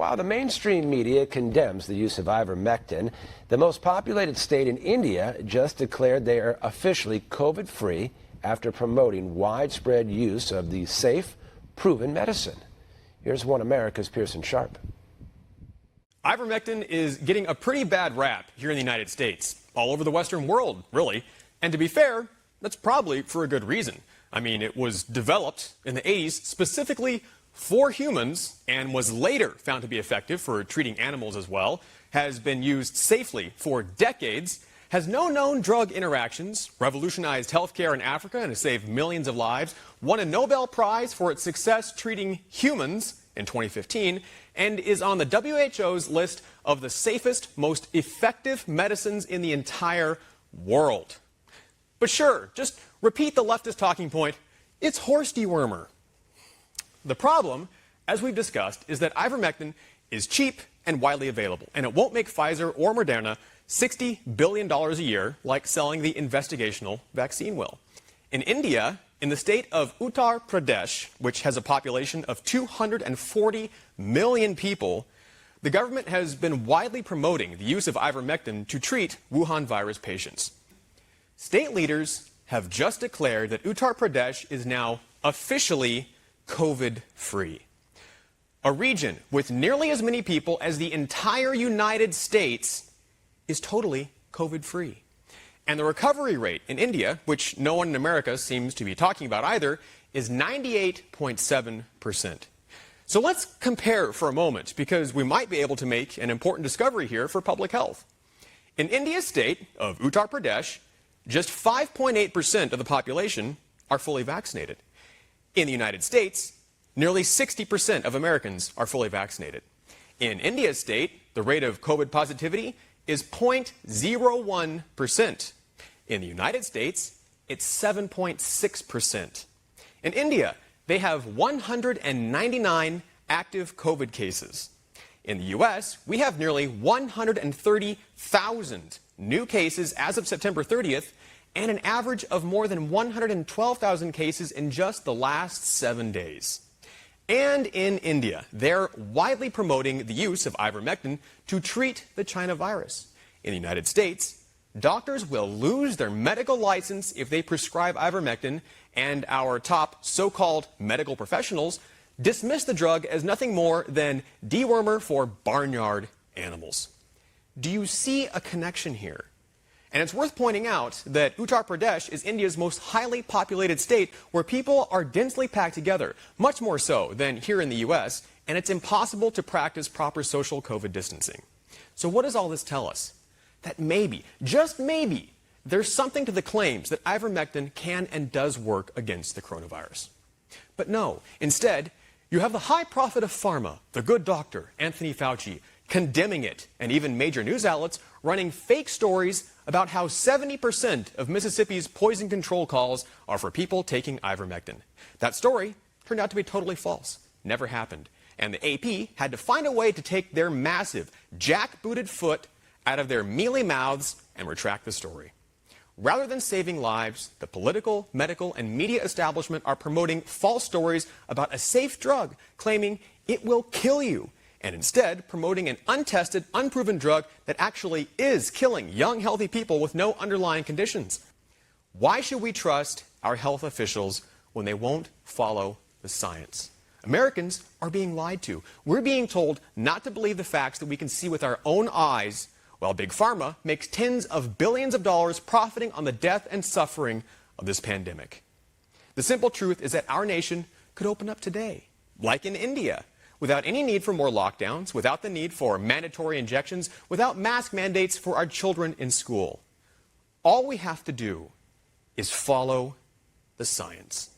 While the mainstream media condemns the use of ivermectin, the most populated state in India just declared they are officially COVID-free after promoting widespread use of the safe, proven medicine. Here's One America's Pearson Sharp. Ivermectin is getting a pretty bad rap here in the United States, all over the Western world, really. And to be fair, that's probably for a good reason. I mean, it was developed in the 80s specifically for humans and was later found to be effective for treating animals as well, has been used safely for decades, has no known drug interactions, revolutionized healthcare in Africa and has saved millions of lives, won a Nobel Prize for its success treating humans in 2015, and is on the WHO's list of the safest, most effective medicines in the entire world. But sure, just repeat the leftist talking point, it's horse dewormer. The problem, as we've discussed, is that ivermectin is cheap and widely available, and it won't make Pfizer or Moderna $60 billion a year like selling the investigational vaccine will. In India, in the state of Uttar Pradesh, which has a population of 240 million people, the government has been widely promoting the use of ivermectin to treat Wuhan virus patients. State leaders have just declared that Uttar Pradesh is now officially COVID-free. A region with nearly as many people as the entire United States is totally COVID-free. And the recovery rate in India, which no one in America seems to be talking about either, is 98.7%. So let's compare for a moment, because we might be able to make an important discovery here for public health. In India's state of Uttar Pradesh, just 5.8% of the population are fully vaccinated. In the United States, nearly 60% of Americans are fully vaccinated. In India's state, the rate of COVID positivity is 0.01%. In the United States, it's 7.6%. In India, they have 199 active COVID cases. In the U.S., we have nearly 130,000 new cases as of September 30th, and an average of more than 112,000 cases in just the last 7 days. And in India, they're widely promoting the use of ivermectin to treat the China virus. In the United States, doctors will lose their medical license if they prescribe ivermectin, and our top so-called medical professionals dismiss the drug as nothing more than dewormer for barnyard animals. Do you see a connection here? And it's worth pointing out that Uttar Pradesh is India's most highly populated state, where people are densely packed together, much more so than here in the U.S., and it's impossible to practice proper social COVID distancing. So what does all this tell us? That maybe, just maybe, there's something to the claims that ivermectin can and does work against the coronavirus. But no, instead, you have the high prophet of pharma, the good doctor, Anthony Fauci, condemning it, and even major news outlets running fake stories about how 70% of Mississippi's poison control calls are for people taking ivermectin. That story turned out to be totally false, never happened, and the AP had to find a way to take their massive, jackbooted foot out of their mealy mouths and retract the story. Rather than saving lives, the political, medical, and media establishment are promoting false stories about a safe drug, claiming it will kill you, and instead promoting an untested, unproven drug that actually is killing young, healthy people with no underlying conditions. Why should we trust our health officials when they won't follow the science? Americans are being lied to. We're being told not to believe the facts that we can see with our own eyes, while Big Pharma makes tens of billions of dollars profiting on the death and suffering of this pandemic. The simple truth is that our nation could open up today, like in India, without any need for more lockdowns, without the need for mandatory injections, without mask mandates for our children in school. All we have to do is follow the science.